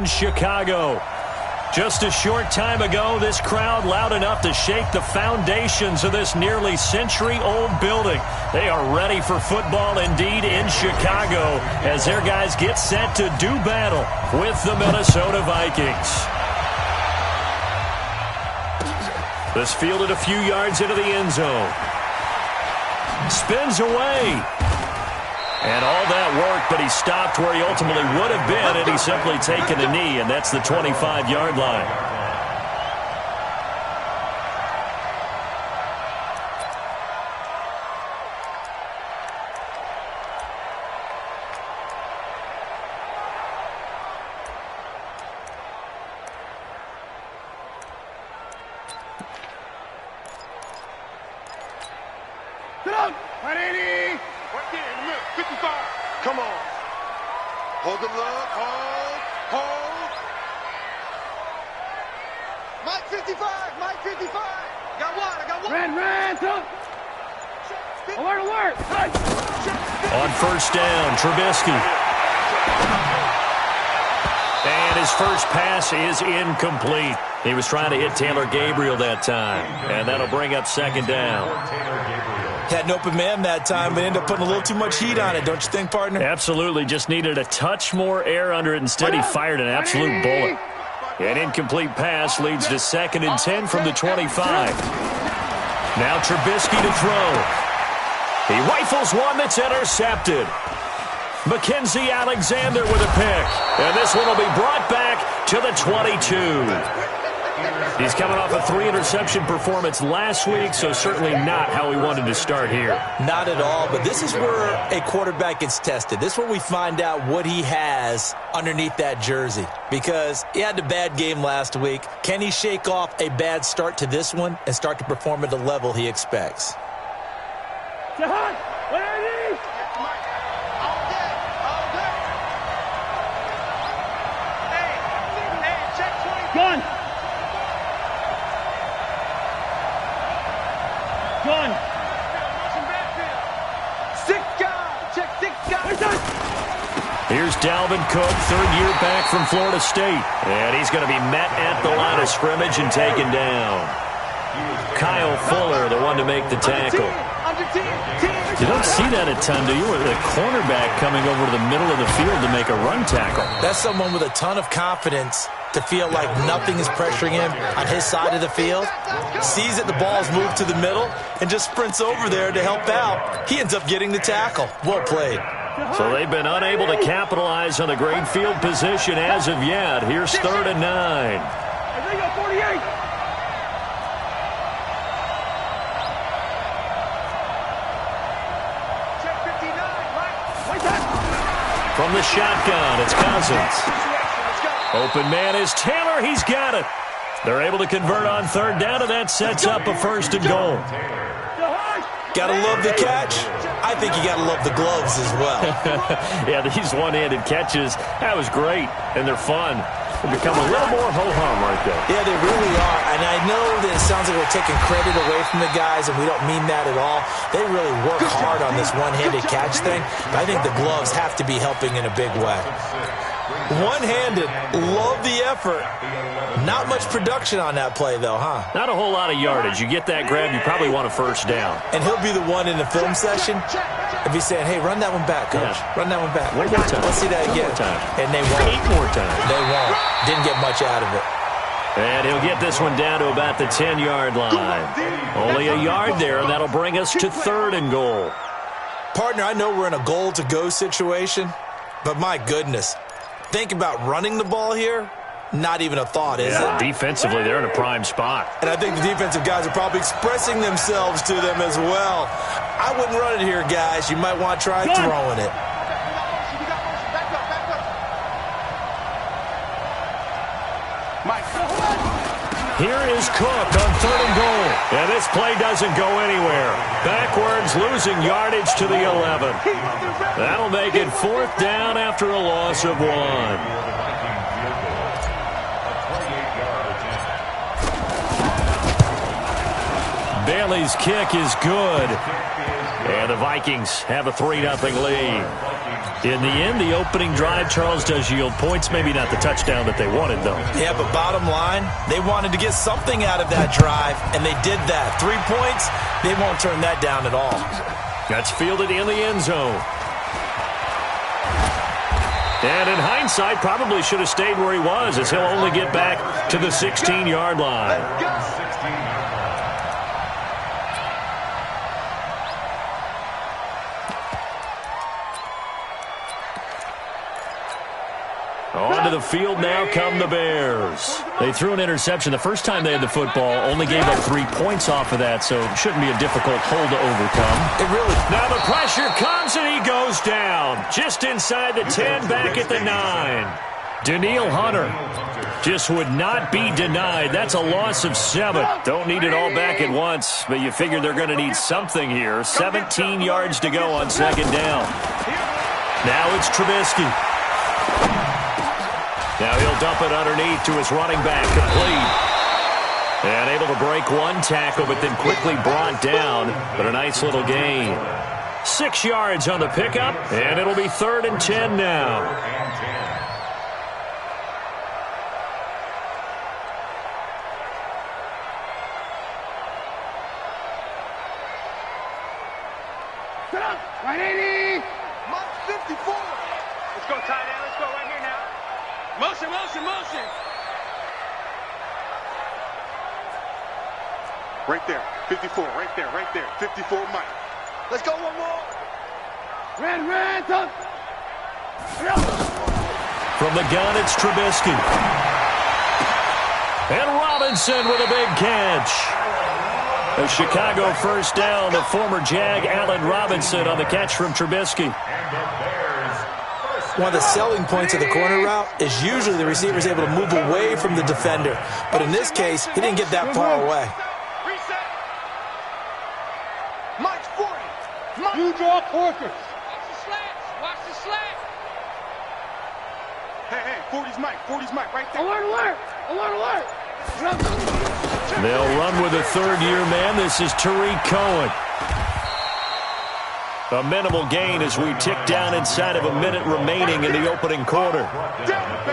Chicago. Just a short time ago, this crowd loud enough to shake the foundations of this nearly century-old building. They are ready for football indeed in Chicago as their guys get set to do battle with the Minnesota Vikings. This fielded a few yards into the end zone. Spins away. And all that work, but he stopped where he ultimately would have been, and he's simply taken a knee, and that's the 25-yard line. Sit up! 180! Right there in the middle, 55. Come on. Hold the look, hold. Mike 55, Mike 55. I got one. Ran, up. Alert. On first down, Trubisky. And his first pass is incomplete. He was trying to hit Taylor Gabriel that time. And that'll bring up second down. Had an open man that time, but ended up putting a little too much heat on it, don't you think, partner? Absolutely. Just needed a touch more air under it. Instead, he fired an absolute bullet. An incomplete pass leads to 2nd and 10 from the 25. Now Trubisky to throw. He rifles one that's intercepted. Mackenzie Alexander with a pick. And this one will be brought back to the 22. He's coming off a 3-interception performance last week, so certainly not how he wanted to start here. Not at all, but this is where a quarterback gets tested. This is where we find out what he has underneath that jersey, because he had a bad game last week. Can he shake off a bad start to this one and start to perform at the level he expects? Gun! Here's Dalvin Cook, third year back from Florida State. And he's going to be met at the line of scrimmage and taken down. Kyle Fuller, the one to make the tackle. You don't see that at times, do you? With a cornerback coming over to the middle of the field to make a run tackle. That's someone with a ton of confidence to feel like nothing is pressuring him on his side of the field. Sees that the ball's moved to the middle and just sprints over there to help out. He ends up getting the tackle. Well played. So they've been unable to capitalize on the great field position as of yet. Here's 3rd and 9. I think I'm 48. From the shotgun, it's Cousins. Open man is Taylor. He's got it. They're able to convert on 3rd down, and that sets up a 1st and goal. Gotta love the catch. I think you gotta love the gloves as well. Yeah, these one-handed catches, that was great, and they're fun. They become a little more ho-hum right there. Yeah, they really are, and I know that it sounds like we're taking credit away from the guys, and we don't mean that at all. They really work hard on this one-handed catch thing, but I think the gloves have to be helping in a big way. One-handed, love the effort. Not much production on that play, though, huh? Not a whole lot of yardage. You get that grab, you probably want a 1st down. And he'll be the one in the film session and be saying, hey, run that one back, coach. Yeah. Run that one back. One more time. Let's see that again. One more time. And they won't. 8 more times. They won't. Didn't get much out of it. And he'll get this one down to about the 10-yard line. Only a yard there, and that'll bring us to 3rd and goal. Partner, I know we're in a goal-to-go situation, but my goodness. Think about running the ball here. Not even a thought, is it? Defensively, they're in a prime spot. And I think the defensive guys are probably expressing themselves to them as well. I wouldn't run it here, guys. You might want to try throwing it. Here is Cook on 3rd and goal. And this play doesn't go anywhere. Backwards, losing yardage to the 11. That'll make it 4th down after a loss of 1. Bailey's kick is good. And the Vikings have a 3-0 lead. In the end, the opening drive, Charles, does yield points. Maybe not the touchdown that they wanted, though. Yeah, but bottom line, they wanted to get something out of that drive, and they did that. 3 points, they won't turn that down at all. That's fielded in the end zone. And in hindsight, probably should have stayed where he was, as he'll only get back to the 16-yard line. Onto the field now come the Bears. They threw an interception the first time they had the football, only gave up 3 points off of that, so it shouldn't be a difficult hole to overcome. It really. Now the pressure comes and he goes down. Just inside the 10, back at the 9. Danielle Hunter just would not be denied. That's a loss of 7. Don't need it all back at once, but you figure they're going to need something here. 17 yards to go on second down. Now it's Trubisky. Now he'll dump it underneath to his running back, complete. And able to break one tackle, but then quickly brought down. But a nice little gain. 6 yards on the pickup, and it'll be 3rd and 10 now. Sit up, 180. Mark 54. Let's go, tight end. Let's go right here now. Motion, motion, motion. Right there, 54, right there, right there. 54, Mike. Let's go, one more. Red, up. From the gun, it's Trubisky. And Robinson with a big catch. A Chicago first down. The former Jag, Allen Robinson, on the catch from Trubisky. One of the selling points of the corner route is usually the receiver is able to move away from the defender. But in this case, he didn't get that far away. Reset. Mike's 40. You draw Porker. Watch the slats. Watch the slat. Hey, 40's Mike, right there. Alert. They'll run with a third-year man. This is Tariq Cohen. A minimal gain as we tick down inside of a minute remaining in the opening quarter.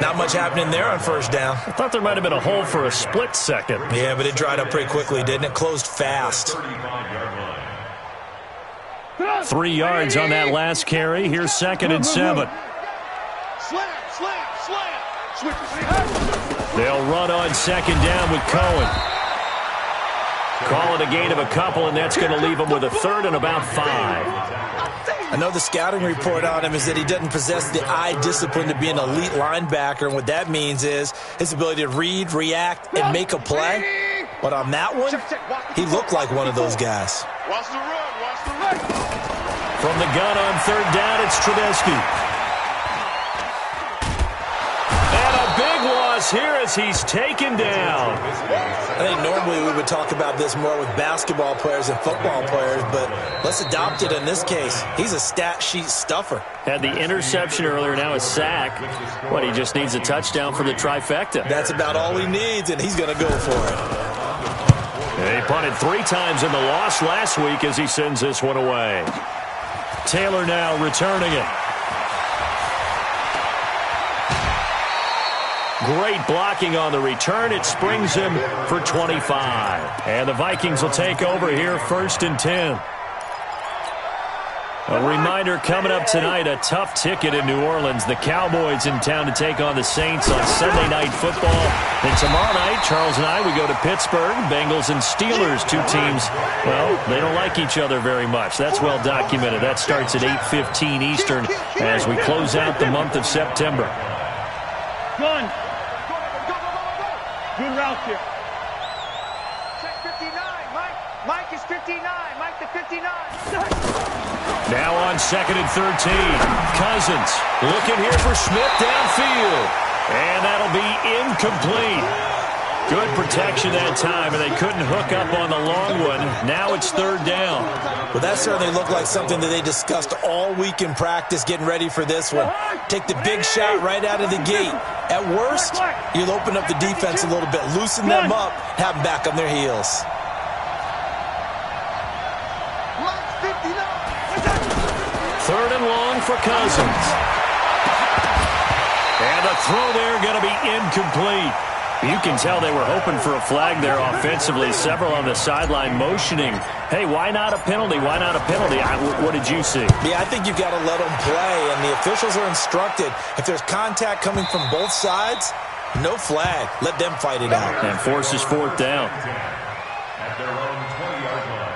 Not much happening there on first down. I thought there might have been a hole for a split second. Yeah, but it dried up pretty quickly, didn't it? Closed fast. 3 yards on that last carry. Here's 2nd and 7. Slam. Switch. They'll run on 2nd down with Cohen. Call it a gain of a couple, and that's going to leave him with a 3rd and about 5. I know the scouting report on him is that he doesn't possess the eye discipline to be an elite linebacker, and what that means is his ability to read, react, and make a play. But on that one, he looked like one of those guys. Watch the run. From the gun on 3rd down, it's Trubisky. And a big loss here as he's taken down. I think normally we would talk about this more with basketball players and football players, but let's adopt it in this case. He's a stat sheet stuffer. Had the interception earlier, now a sack. He just needs a touchdown for the trifecta. That's about all he needs, and he's going to go for it. And he punted 3 times in the loss last week as he sends this one away. Taylor now returning it. Great blocking on the return. It springs him for 25. And the Vikings will take over here 1st and 10. A reminder coming up tonight, a tough ticket in New Orleans. The Cowboys in town to take on the Saints on Sunday Night Football. And tomorrow night, Charles and I, we go to Pittsburgh. Bengals and Steelers, 2 teams, well, they don't like each other very much. That's well documented. That starts at 8:15 Eastern as we close out the month of September. Gun. Good route here. Check 59. Mike is 59. Mike the 59. Now on 2nd and 13. Cousins looking here for Smith downfield. And that'll be incomplete. Good protection that time, and they couldn't hook up on the long one. Now it's 3rd down. Well, that certainly looked like something that they discussed all week in practice getting ready for this one. Take the big shot right out of the gate. At worst, you'll open up the defense a little bit, loosen them up, have them back on their heels. Third and long for Cousins. And the throw there going to be incomplete. You can tell they were hoping for a flag there offensively. Several on the sideline motioning, hey, why not a penalty? Why not a penalty? What did you see? Yeah, I think you've got to let them play, and the officials are instructed. If there's contact coming from both sides, no flag. Let them fight it out. And forces fourth down. At their own 20-yard line.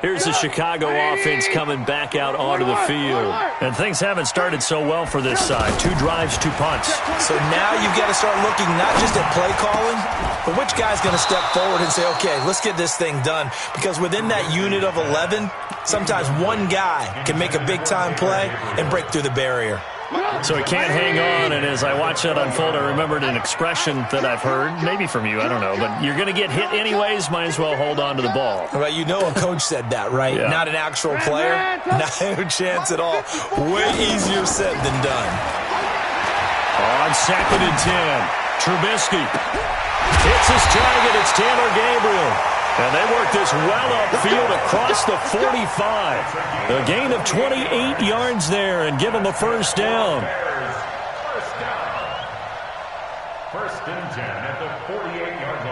Here's the Chicago offense coming back out onto the field. And things haven't started so well for this side. 2 drives, 2 punts. So now you've got to start looking not just at play calling, but which guy's going to step forward and say, okay, let's get this thing done. Because within that unit of 11, sometimes one guy can make a big-time play and break through the barrier. So he can't hang on, and as I watch that unfold, I remembered an expression that I've heard, maybe from you, I don't know, but you're going to get hit anyways, might as well hold on to the ball. Well, you know a coach said that, right? Yeah. Not an actual player. No chance at all. Way easier said than done. On 2nd and 10, Trubisky hits his target. It's Taylor Gabriel. And they work this well upfield across the 45. A gain of 28 yards there and give them a first down. First and 10 at the 48-yard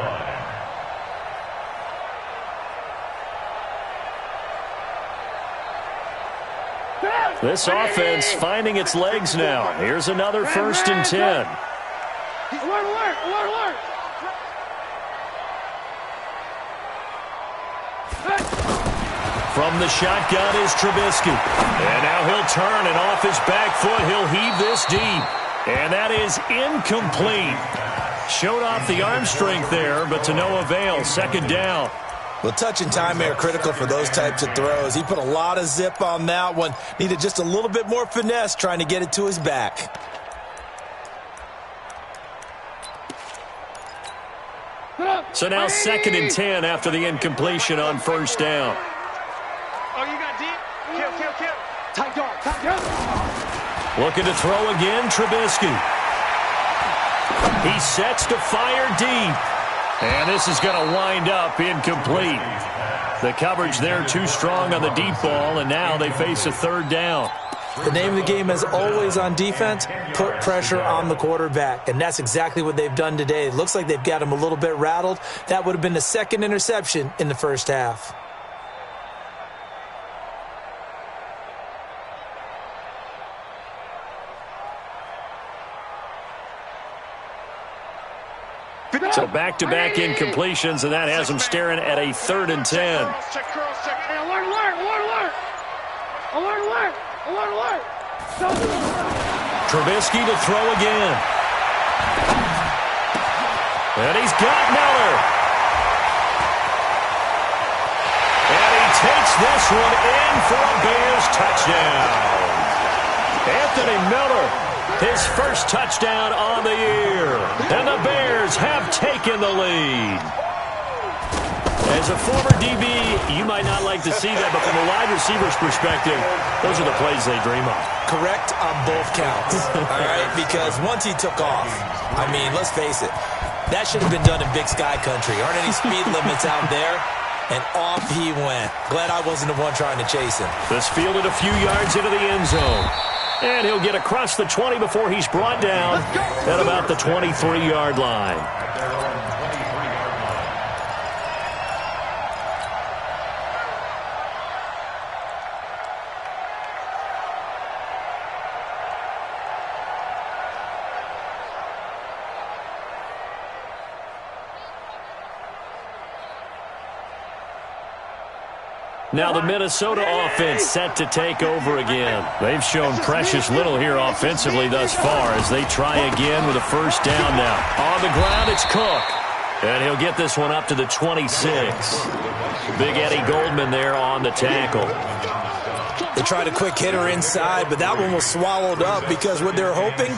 line. This offense finding its legs now. Here's another 1st and 10. Alert, alert, alert, alert. From the shotgun is Trubisky. And now he'll turn, and off his back foot, he'll heave this deep. And that is incomplete. Showed off the arm strength there, but to no avail. 2nd down. Well, touch and timing are critical for those types of throws. He put a lot of zip on that one. Needed just a little bit more finesse trying to get it to his back. So now 2nd and 10 after the incompletion on 1st down. Oh, you got deep? Kill. Tight dog, tight dog. Looking to throw again, Trubisky. He sets to fire deep. And this is going to wind up incomplete. The coverage there too strong on the deep ball, and now they face a 3rd down. The name of the game is always on defense, put pressure on the quarterback. And that's exactly what they've done today. It looks like they've got him a little bit rattled. That would have been the 2nd interception in the first half. So back-to-back incompletions, and that has them staring at a 3rd and 10. Hey, alert, alert, alert, alert. Alert, alert, alert, alert. Trubisky to throw again. And he's got Miller. And he takes this one in for a Bears touchdown. Anthony Miller, his first touchdown on the year. And the Bears have taken the lead. As a former DB, you might not like to see that, but from a wide receiver's perspective, those are the plays they dream of. Correct on both counts, all right? Because once he took off, I mean, let's face it, that should have been done in Big Sky Country. Aren't any speed limits out there? And off he went. Glad I wasn't the one trying to chase him. This fielded a few yards into the end zone. And he'll get across the 20 before he's brought down at about the 23-yard line. Now the Minnesota offense set to take over again. They've shown precious little here offensively thus far as they try again with a 1st down now. On the ground, it's Cook. And he'll get this one up to the 26. Big Eddie Goldman there on the tackle. They tried a quick hitter inside, but that one was swallowed up because what they're hoping,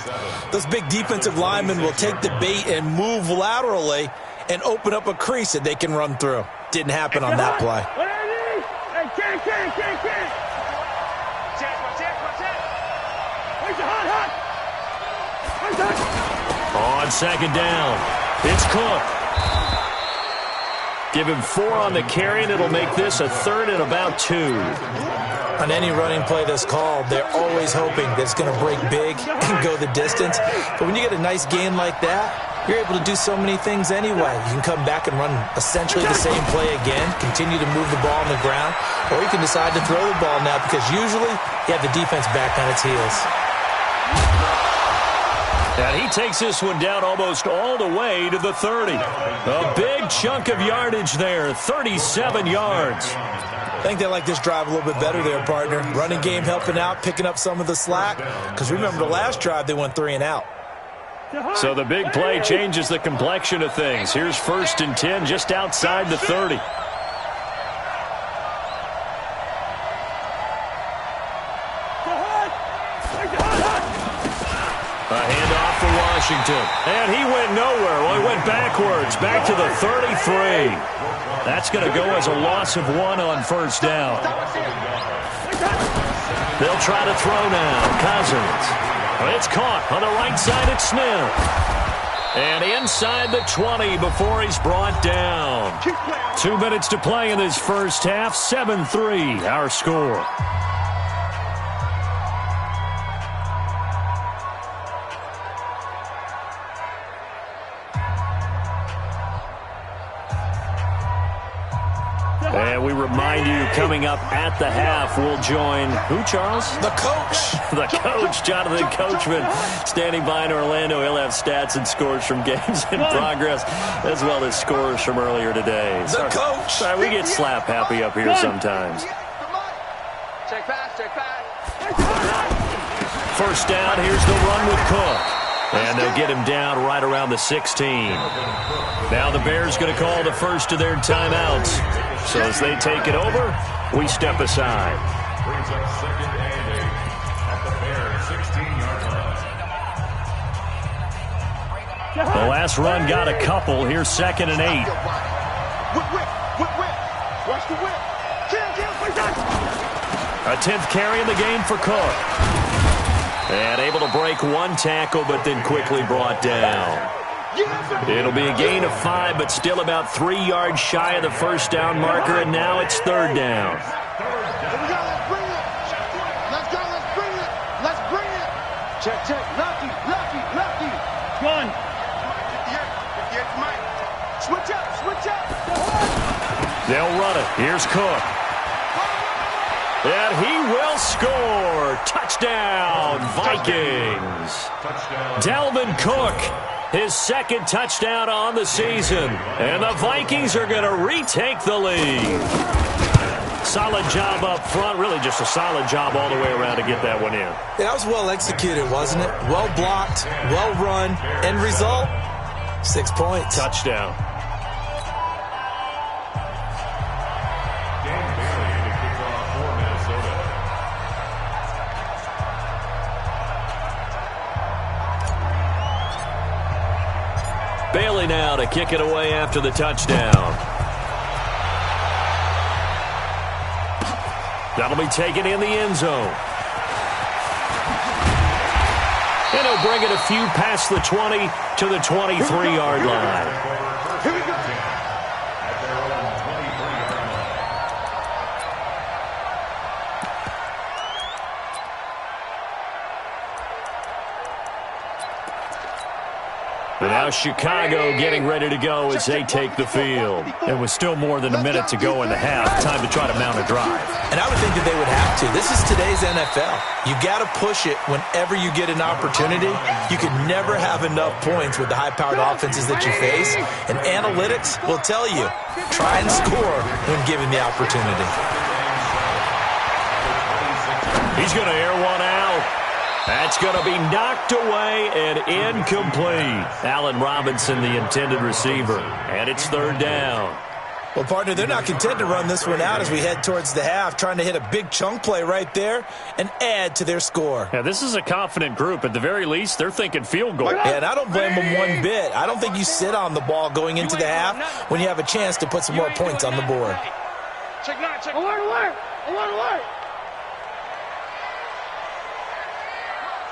those big defensive linemen will take the bait and move laterally and open up a crease that they can run through. Didn't happen on that play. Can't. Watch that. Where's the hot? On second down, it's Cook. Give him 4 on the carry, and it'll make this a 3rd and about 2. On any running play that's called, they're always hoping that it's going to break big and go the distance. But when you get a nice gain like that, you're able to do so many things anyway. You can come back and run essentially the same play again, continue to move the ball on the ground, or you can decide to throw the ball now because usually you have the defense back on its heels. And he takes this one down almost all the way to the 30. A big chunk of yardage there, 37 yards. I think they like this drive a little bit better there, partner. Running game helping out, picking up some of the slack. Because remember the last drive, they went 3 and out. So the big play changes the complexion of things. Here's 1st and 10 just outside the 30. A handoff for Washington. And he went nowhere. Well, he went backwards, back to the 33. That's going to go as a loss of 1 on 1st down. They'll try to throw now. Cousins. It's caught on the right side. It's Smith. And inside the 20 before he's brought down. 2 minutes to play in this first half. 7-3 our score. And we remind you, coming up at the half, we'll join who, Charles? The coach. The coach, Jonathan Coachman, standing by in Orlando. He'll have stats and scores from games in progress, as well as scores from earlier today. The coach. Sorry, we get slap happy up here sometimes. Check pass, check pass. First down, here's the run with Cook. And they'll get him down right around the 16. Now the Bears going to call the first of their timeouts. So as they take it over, we step aside. Brings up 2nd and 8 at the Bears' 16-yard line. The last run got a couple. Here's 2nd and 8. Watch the whip. A 10th carry in the game for Cook. And able to break 1 tackle, but then quickly brought down. It'll be a gain of 5, but still about 3 yards shy of the first down marker, and now it's 3rd down. Here we go, let's bring it. Let's go, let's bring it. Let's bring it. Check, check. Lefty. Gun. 58 Mike. Switch up. They'll run it. Here's Cook. And he will score. Touchdown, Vikings. Dalvin Cook, his 2nd touchdown on the season. And the Vikings are going to retake the lead. Solid job up front. Really just a solid job all the way around to get that one in. Yeah, that was well executed, wasn't it? Well blocked, well run. End result, 6 points. Touchdown. Bailey now to kick it away after the touchdown. That'll be taken in the end zone. And he'll bring it a few past the 20 to the 23-yard line. Here we go. At their own 23-yard line. But now Chicago getting ready to go as they take the field. There was still more than a minute to go in the half. Time to try to mount a drive. And I would think that they would have to. This is today's NFL. You got to push it whenever you get an opportunity. You can never have enough points with the high-powered offenses that you face. And analytics will tell you, try and score when given the opportunity. He's going to air one out. That's going to be knocked away and incomplete. Allen Robinson, the intended receiver. And it's 3rd down. Well, partner, they're not content to run this one out as we head towards the half, trying to hit a big chunk play right there and add to their score. Yeah, this is a confident group. At the very least, they're thinking field goal. Yeah, and I don't blame them one bit. I don't think you sit on the ball going into the half when you have a chance to put some more points on the board. Check 9, check. Alert.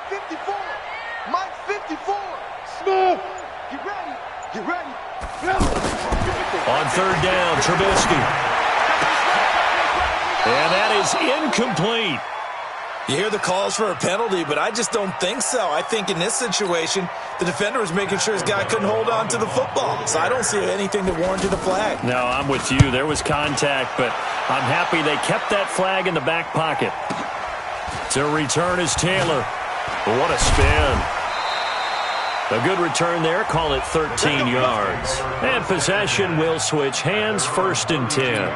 54. Mike 54. Smith. Get ready. On third down, Trubisky. And that is incomplete. You hear the calls for a penalty, but I just don't think so. I think in this situation, the defender was making sure his guy couldn't hold on to the football. So I don't see anything that warranted a flag. No, I'm with you. There was contact, but I'm happy they kept that flag in the back pocket. To return is Taylor. What a spin. A good return there. Call it 13 yards. And possession will switch hands, 1st and 10.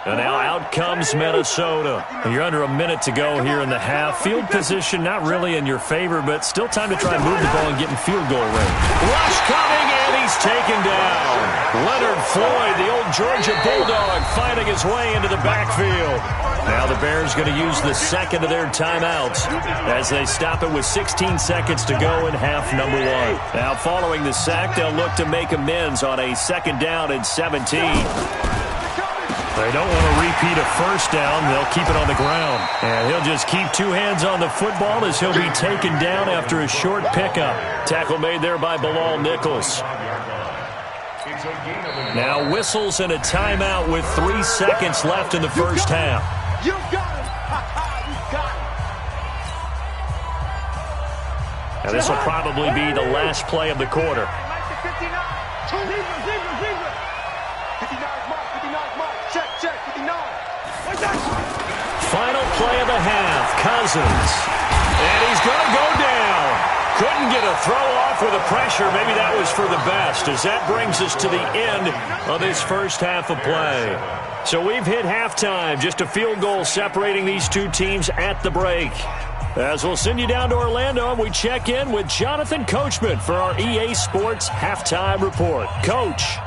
And now out comes Minnesota. You're under a minute to go here in the half. Field position not really in your favor, but still time to try and move the ball and get in field goal range. Rush coming, and he's taken down. Leonard Floyd, the old Georgia Bulldog, fighting his way into the backfield. Now the Bears going to use the second of their timeouts as they stop it with 16 seconds to go in half number 1. Now following the sack, they'll look to make amends on a 2nd down and 17. They don't want to repeat a 1st down. They'll keep it on the ground. And he'll just keep 2 hands on the football as he'll be taken down after a short pickup. Tackle made there by Bilal Nichols. Now whistles and a timeout with 3 seconds left in the first half. You got it. You got it. And this will probably be the last play of the quarter. Final play of the half, Cousins. And he's going to go down. Couldn't get a throw off with the pressure. Maybe that was for the best, as that brings us to the end of this first half of play. So we've hit halftime, just a field goal separating these two teams at the break. As we'll send you down to Orlando, and we check in with Jonathan Coachman for our EA Sports Halftime Report. Coach.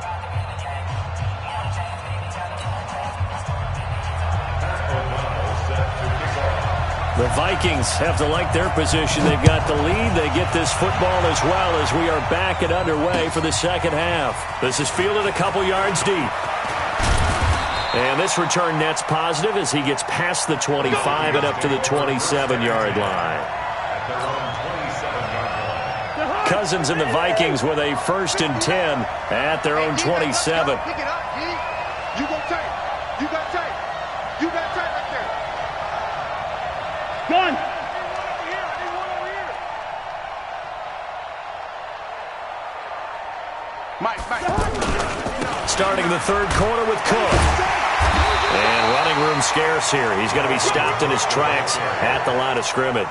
The Vikings have to like their position. They've got the lead. They get this football as well as we are back and underway for the second half. This is fielded a couple yards deep. And this return net's positive as he gets past the 25 and up to the 27-yard line. Cousins and the Vikings with a 1st and 10 at their own 27. Pick it up, D. You go tight. You got tight. You got tight right there. Gun. Mike. Starting the third quarter with Cook. And running room scarce here. He's going to be stopped in his tracks at the line of scrimmage.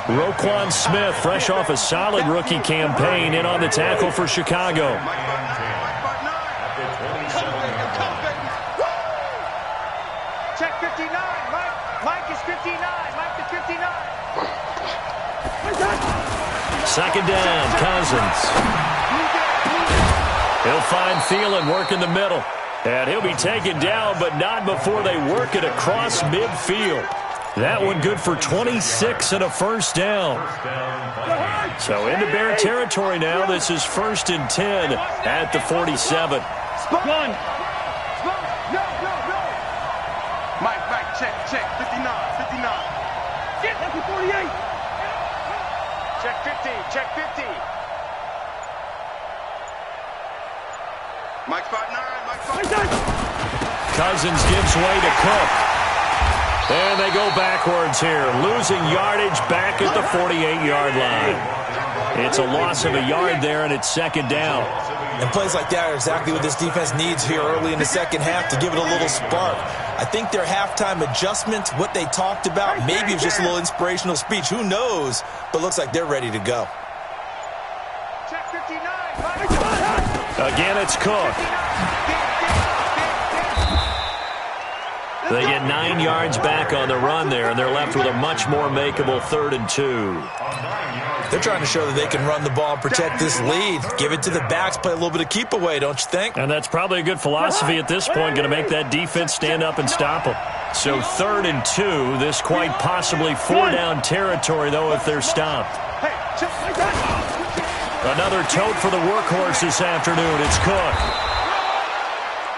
Roquan Smith, fresh off a solid rookie campaign, in on the tackle for Chicago. Check 59. Mike is 59. Mike is 59. 2nd down, Cousins. He'll find Thielen working the middle. And he'll be taken down, but not before they work it across midfield. That one good for 26 and a 1st down. So into Bear territory now. This is 1st and 10 at the 47. Gun. No. Mike, check. 59. Get up to 48. Check 50. Check 50. Mike 5'9". Cousins gives way to Cook. And they go backwards here, losing yardage back at the 48-yard line. It's a loss of a yard there, and it's 2nd down. And plays like that are exactly what this defense needs here early in the second half to give it a little spark. I think their halftime adjustments, what they talked about, maybe it was just a little inspirational speech. Who knows? But looks like they're ready to go. Check 59. Again, it's Cook. They get 9 yards back on the run there, and they're left with a much more makeable 3rd and 2. They're trying to show that they can run the ball and protect this lead. Give it to the backs, play a little bit of keep away, don't you think? And that's probably a good philosophy at this point, going to make that defense stand up and stop them. So 3rd and 2, this quite possibly 4-down territory, though, if they're stopped. Another tote for the workhorse this afternoon. It's Cook.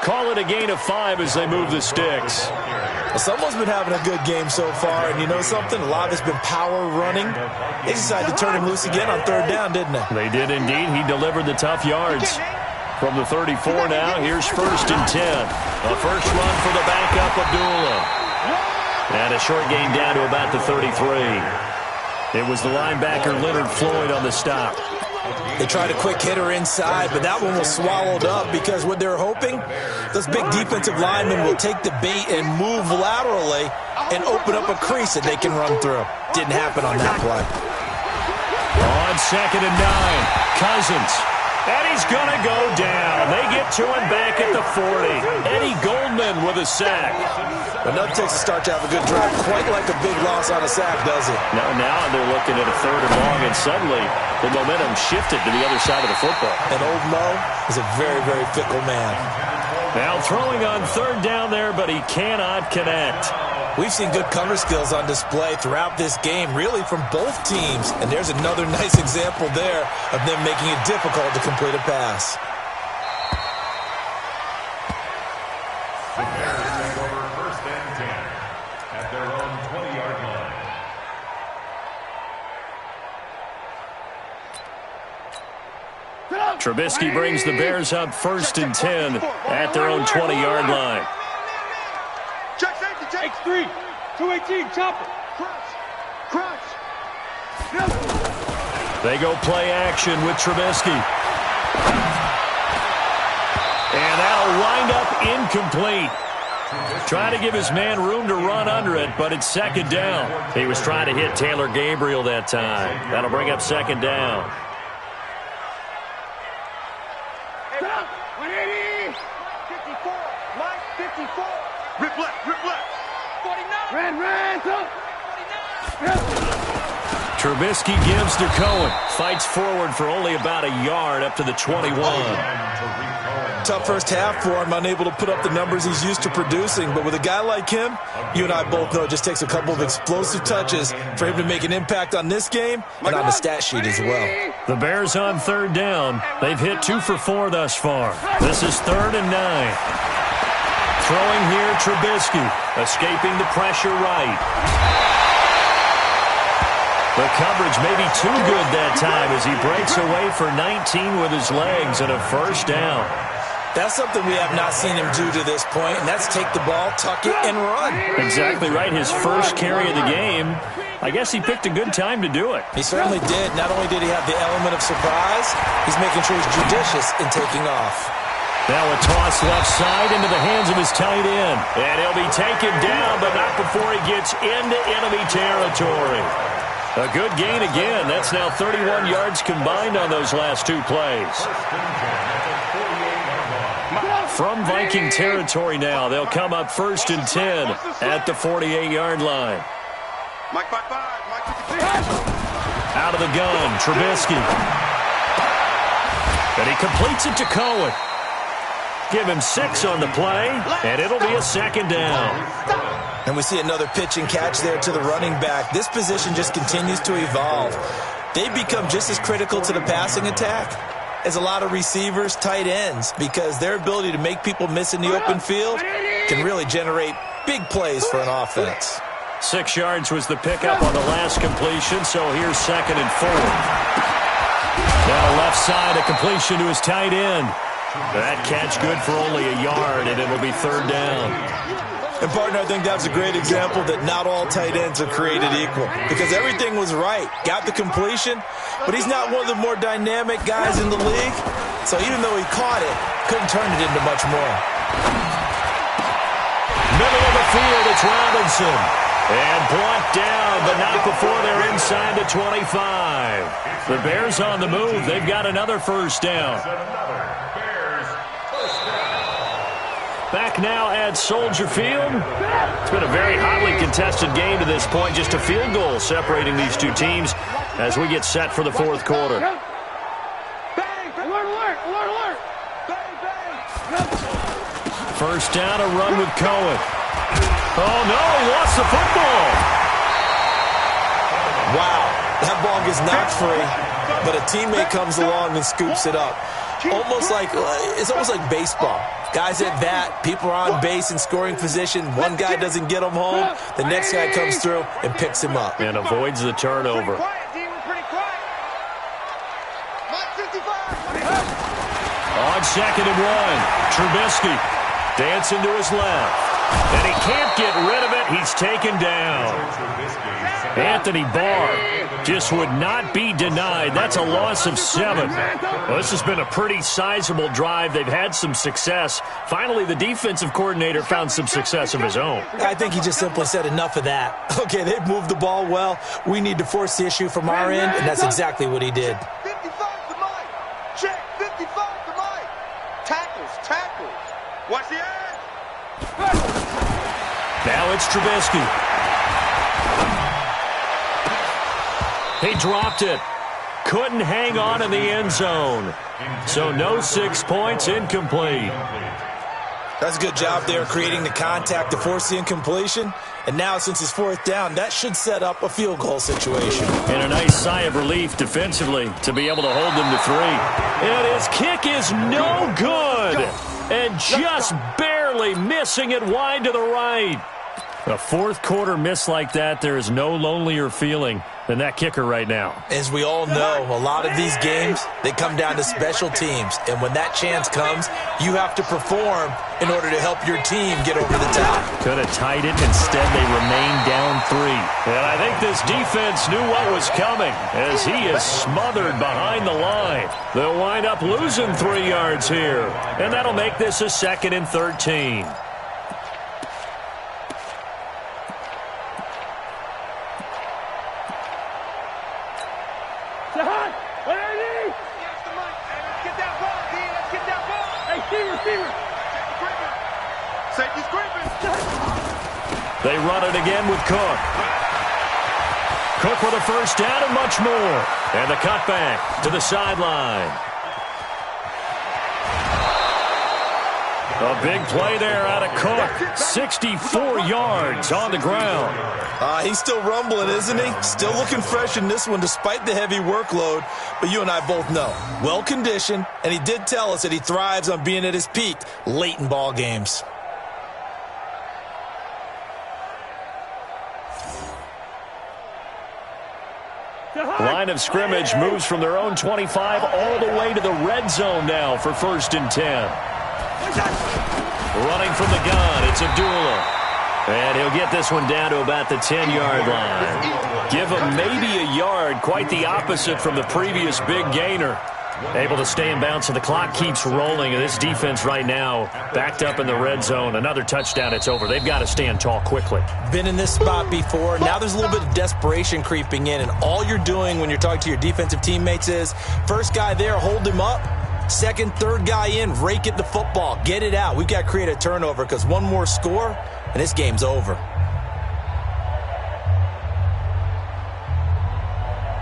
call it a gain of 5 as they move the sticks. Well, someone's been having a good game so far, and you know something? A lot has been power running. They decided to turn him loose again on third down, didn't they? They did indeed. He delivered the tough yards. From the 34 now, here's 1st and 10. A first run for the backup, Abdullah. And a short gain down to about the 33. It was the linebacker, Leonard Floyd, on the stop. They tried a quick hitter inside, but that one was swallowed up because what they're hoping, those big defensive linemen will take the bait and move laterally and open up a crease that they can run through. Didn't happen on that play. On 2nd and 9, Cousins. And he's going to go down. They get to him back at the 40. Eddie Goldman with a sack. Enough takes a start to have a good drive. Quite like a big loss on a sack, does it? Now they're looking at a 3rd and long, and suddenly the momentum shifted to the other side of the football. And old Mo is a very, very fickle man. Now throwing on 3rd down there, but he cannot connect. We've seen good cover skills on display throughout this game, really from both teams. And there's another nice example there of them making it difficult to complete a pass. The Bears take over 1st and 10 at their own 20-yard line. Trubisky brings the Bears up 1st and 10 at their own 20-yard line. X3, 218, chopper. Crunch. They go play action with Trubisky. And that'll wind up incomplete. Trying to give his man room to run under it, but it's 2nd down. He was trying to hit Taylor Gabriel that time. That'll bring up 2nd down. 180. 54. Mike, 54. Rip left. 49. Red, go. 49. Trubisky gives to Cohen. Fights forward for only about a yard up to the 21. Tough first half for him, unable to put up the numbers he's used to producing. But with a guy like him, you and I both know it just takes a couple of explosive touches for him to make an impact on this game and on the stat sheet as well. The Bears on 3rd down. They've hit 2 for 4 thus far. This is 3rd and 9. Throwing here, Trubisky, escaping the pressure right. The coverage may be too good that time as he breaks away for 19 with his legs and a 1st down. That's something we have not seen him do to this point, and that's take the ball, tuck it, and run. Exactly right. His first carry of the game. I guess he picked a good time to do it. He certainly did. Not only did he have the element of surprise, he's making sure he's judicious in taking off. Now a toss left side into the hands of his tight end. And he'll be taken down, but not before he gets into enemy territory. A good gain again. That's now 31 yards combined on those last 2 plays. From Viking territory now, they'll come up 1st and 10 at the 48-yard line. Mike 5-5. Mike 56. Out of the gun, Trubisky. And he completes it to Cohen. Give him 6 on the play, and it'll be a 2nd down. And we see another pitch and catch there to the running back. This position just continues to evolve. They become just as critical to the passing attack as a lot of receivers, tight ends, because their ability to make people miss in the open field can really generate big plays for an offense. 6 yards was the pickup on the last completion, so here's 2nd and 4. Now left side, a completion to his tight end. That catch good for only a yard, and it'll be 3rd down. And, partner, I think that's a great example that not all tight ends are created equal, because everything was right. Got the completion, but he's not one of the more dynamic guys in the league. So even though he caught it, couldn't turn it into much more. Middle of the field, it's Robinson. And brought down, but not before they're inside the 25. The Bears on the move. They've got another 1st down. Back now at Soldier Field. It's been a very hotly contested game to this point. Just a field goal separating these two teams as we get set for the 4th quarter. First down, a run with Cohen. Oh, no, he lost the football. Wow, that ball gets knocked free. but a teammate comes along and scoops it up. It's almost like baseball. Guys at bat, people are on base in scoring position. One guy doesn't get him home. The next guy comes through and picks him up. And avoids the turnover. On 2nd and 1, Trubisky dancing to his left. And he can't get rid of it. He's taken down. Anthony Barr just would not be denied. That's a loss of 7. Well, this has been a pretty sizable drive. They've had some success. Finally, the defensive coordinator found some success of his own. I think he just simply said enough of that. Okay, they've moved the ball well. We need to force the issue from our end, and that's exactly what he did. 55 to Mike. Check. 55 to Mike. Tackles. Watch the edge. Now it's Trubisky. He dropped it. Couldn't hang on in the end zone. So no 6 points, incomplete. That's a good job there creating the contact to force the incompletion. And now since it's 4th down, that should set up a field goal situation. And a nice sigh of relief defensively to be able to hold them to 3. And his kick is no good. And just barely missing it wide to the right. A 4th quarter miss like that, there is no lonelier feeling than that kicker right now. As we all know, a lot of these games, they come down to special teams. And when that chance comes, you have to perform in order to help your team get over the top. Could have tied it. Instead, they remained down 3. And I think this defense knew what was coming as he is smothered behind the line. They'll wind up losing 3 yards here. And that'll make this a 2nd and 13. They run it again with Cook. Cook with a 1st down and much more. And the cutback to the sideline. A big play there out of Cook. 64 yards on the ground. He's still rumbling, isn't he? Still looking fresh in this one despite the heavy workload. But you and I both know, well-conditioned, and he did tell us that he thrives on being at his peak late in ball games. Line of scrimmage moves from their own 25 all the way to the red zone now for 1st and 10. Running from the gun, it's Abdullah. And he'll get this one down to about the 10-yard line. Give him maybe a yard, quite the opposite from the previous big gainer. Able to stay in bounds, so the clock keeps rolling. And this defense right now backed up in the red zone. Another touchdown, it's over. They've got to stand tall quickly. Been in this spot before. Now there's a little bit of desperation creeping in. And all you're doing when you're talking to your defensive teammates is, first guy there, hold him up. 2nd, 3rd guy in, rake at the football. Get it out. We've got to create a turnover because one more score, and this game's over.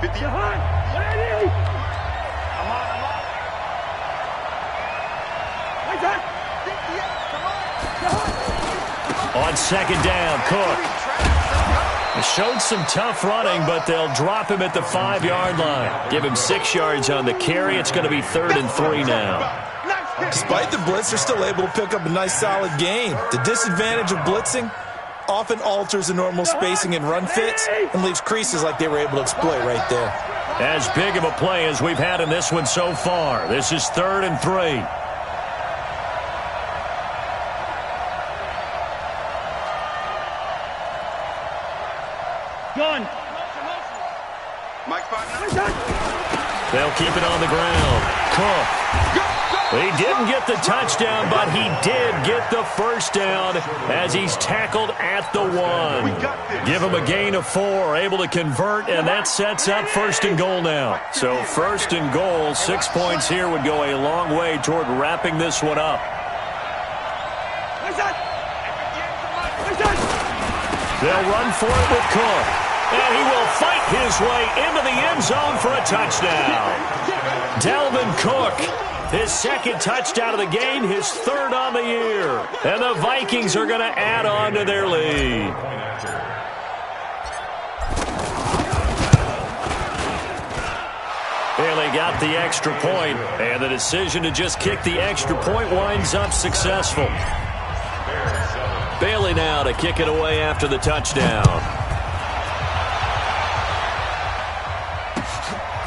50. On 2nd down, Cook. He showed some tough running, but they'll drop him at the 5-yard line. Give him 6 yards on the carry. It's going to be 3rd and 3 now. Despite the blitz, they're still able to pick up a nice, solid gain. The disadvantage of blitzing often alters the normal spacing and run fits and leaves creases like they were able to exploit right there. As big of a play as we've had in this one so far. This is 3rd and 3. Gun. Mike's partner. They'll keep it on the ground. Cook. He didn't get the touchdown, but he did get the 1st down as he's tackled at the 1. Give him a gain of 4, able to convert, and that sets up 1st and goal now. So 1st and goal, 6 points here would go a long way toward wrapping this one up. They'll run for it with Cook. And he will fight his way into the end zone for a touchdown. Dalvin Cook, his 2nd touchdown of the game, his 3rd on the year. And the Vikings are going to add on to their lead. Bailey got the extra point, and the decision to just kick the extra point winds up successful. Bailey now to kick it away after the touchdown.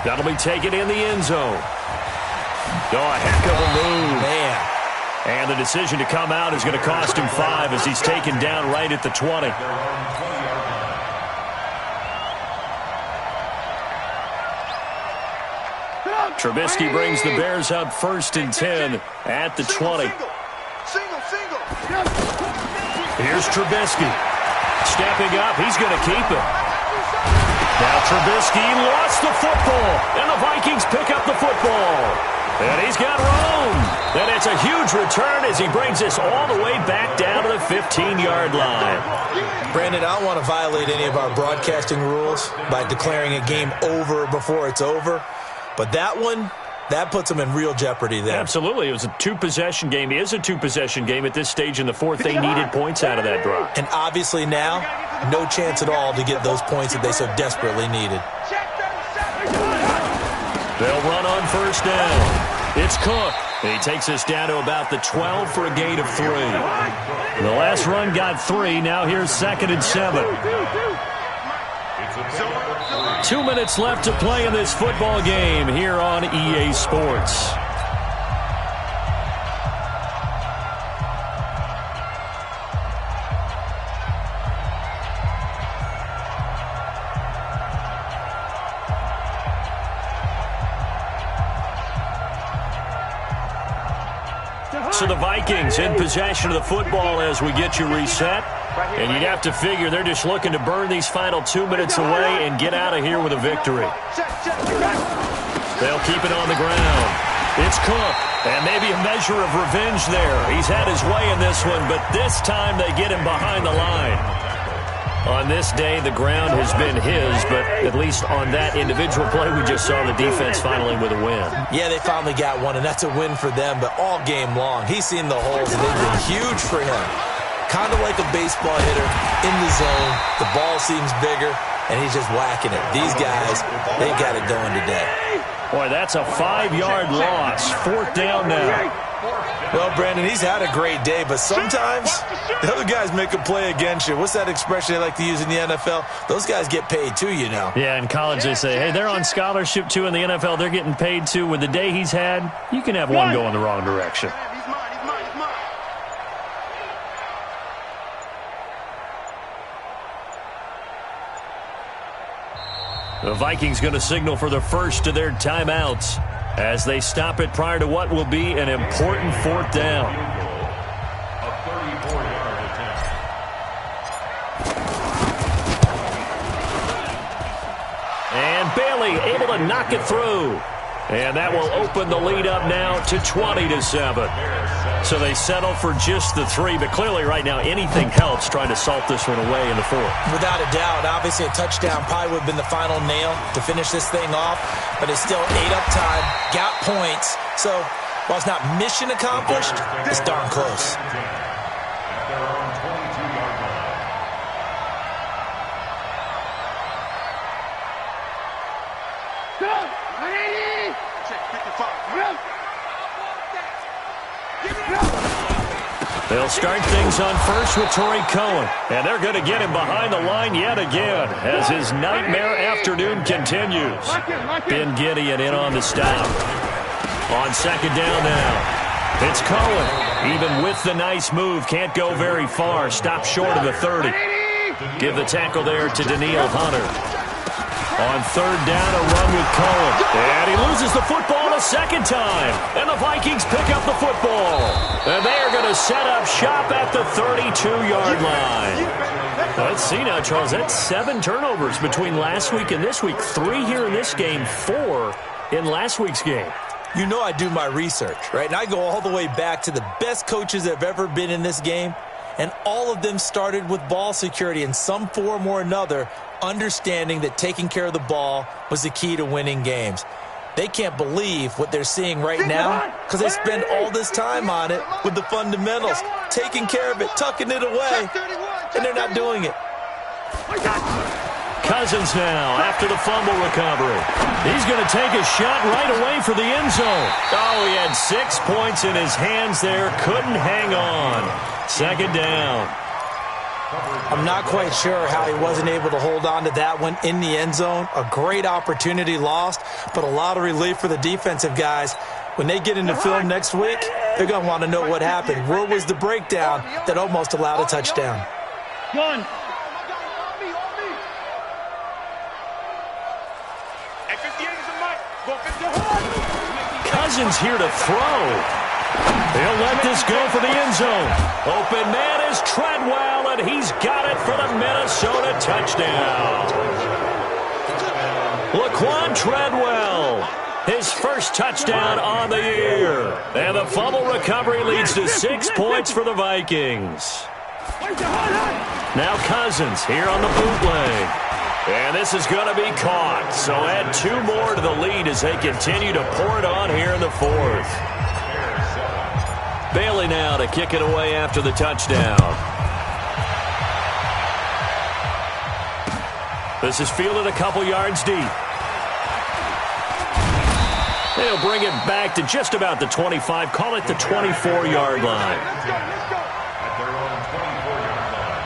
That'll be taken in the end zone. Oh, a heck of a move. Man. And the decision to come out is going to cost him 5 as he's taken down right at the 20. Trubisky brings the Bears up 1st and 10 at the 20. Here's Trubisky. Stepping up, he's going to keep it. Now Trubisky lost the football, and the Vikings pick up the football. And he's got room. And it's a huge return as he brings this all the way back down to the 15-yard line. Brandon, I don't want to violate any of our broadcasting rules by declaring a game over before it's over. But that one, that puts them in real jeopardy there. Absolutely. It was a 2-possession game. It is a 2-possession game at this stage in the 4th. They needed points out of that drive. And obviously now, no chance at all to get those points that they so desperately needed. They'll run on 1st down. It's Cook. He takes us down to about the 12 for a gain of 3. The last run got 3. Now here's 2nd and 7. 2 minutes left to play in this football game here on EA Sports. So the Vikings in possession of the football as we get you reset. And you'd have to figure they're just looking to burn these final 2 minutes away and get out of here with a victory. They'll keep it on the ground. It's Cook, and maybe a measure of revenge there. He's had his way in this one, but this time they get him behind the line. On this day, the ground has been his, but at least on that individual play, we just saw the defense finally with a win. Yeah, they finally got one, and that's a win for them, but all game long, he's seen the holes, and they've been huge for him. Kind of like a baseball hitter in the zone. The ball seems bigger, and he's just whacking it. These guys, they've got it going today. Boy, that's a 5-yard loss. 4th down now. Well, Brandon, he's had a great day, but sometimes the other guys make a play against you. What's that expression they like to use in the NFL? Those guys get paid too, you know. Yeah, in college they say, hey, they're on scholarship too. In the NFL, they're getting paid too. With the day he's had, you can have one go in the wrong direction. The Vikings going to signal for the first of their timeouts as they stop it prior to what will be an important 4th down. A 34-yard attempt. And Bailey able to knock it through. And that will open the lead up now to 20-7. So they settle for just the 3, but clearly right now anything helps trying to salt this one away in the 4th. Without a doubt, obviously a touchdown probably would have been the final nail to finish this thing off, but it's still ate up time, got points. So while it's not mission accomplished, it's darn close. At their own 22-yard line. They'll start things on first with Torrey Cohen, and they're going to get him behind the line yet again as his nightmare afternoon continues. Ben Gideon in on the stop. On 2nd down now, it's Cohen. Even with the nice move, can't go very far. Stop short of the 30. Give the tackle there to Daniil Hunter. On 3rd down, a run with Cohen. And he loses the football a 2nd time. And the Vikings pick up the football. And they are going to set up shop at the 32-yard line. Let's see now, Charles. That's 7 turnovers between last week and this week. 3 here in this game, 4 in last week's game. You know I do my research, right? And I go all the way back to the best coaches that have ever been in this game. And all of them started with ball security in some form or another, understanding that taking care of the ball was the key to winning games. They can't believe what they're seeing right now because they spend all this time on it with the fundamentals, taking care of it, tucking it away, and they're not doing it. Cut Cousins now after the fumble recovery. He's going to take a shot right away for the end zone. Oh, he had 6 points in his hands there. Couldn't hang on. Second down. I'm not quite sure how he wasn't able to hold on to that one in the end zone. A great opportunity lost, but a lot of relief for the defensive guys. When they get into film next week, they're going to want to know what happened. Where was the breakdown that almost allowed a touchdown? One. Cousins here to throw. He'll let this go for the end zone. Open man is Treadwell, and he's got it for the Minnesota touchdown. Laquan Treadwell, his first touchdown on the year. And the fumble recovery leads to 6 points for the Vikings. Now Cousins here on the bootleg. And this is going to be caught. So add 2 more to the lead as they continue to pour it on here in the fourth. Bailey now to kick it away after the touchdown. This is fielded a couple yards deep. They'll bring it back to just about the 25. Call it the 24-yard line. At their own 24-yard line.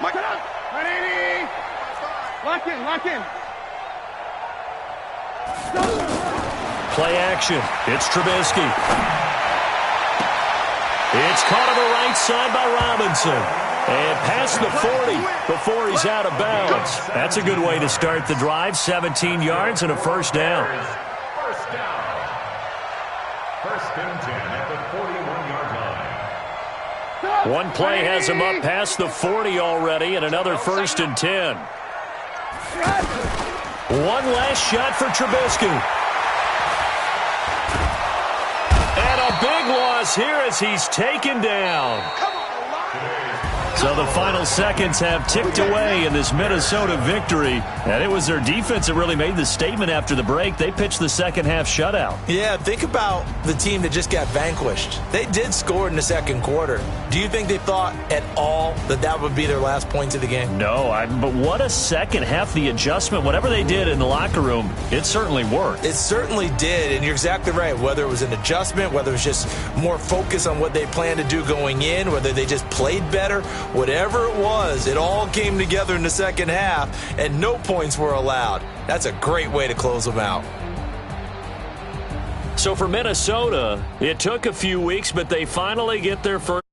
Mike. Lock in, lock in. Play action. It's Trubisky. It's caught on the right side by Robinson. And past the 40 before he's out of bounds. That's a good way to start the drive. 17 yards and a first down. First down. First and 10 at the 41-yard line. One play has him up past the 40 already, and another first and 10. One last shot for Trubisky. And a big loss here as he's taken down. So the final seconds have ticked away in this Minnesota victory. And it was their defense that really made the statement after the break. They pitched the second half shutout. Yeah, think about the team that just got vanquished. They did score in the second quarter. Do you think they thought at all that that would be their last points of the game? No, but what a second half. The adjustment, whatever they did in the locker room, it certainly worked. It certainly did, and you're exactly right. Whether it was an adjustment, whether it was just more focus on what they planned to do going in, whether they just played better, whatever it was, it all came together in the second half, and no points were allowed. That's a great way to close them out. So for Minnesota, it took a few weeks, but they finally get their first.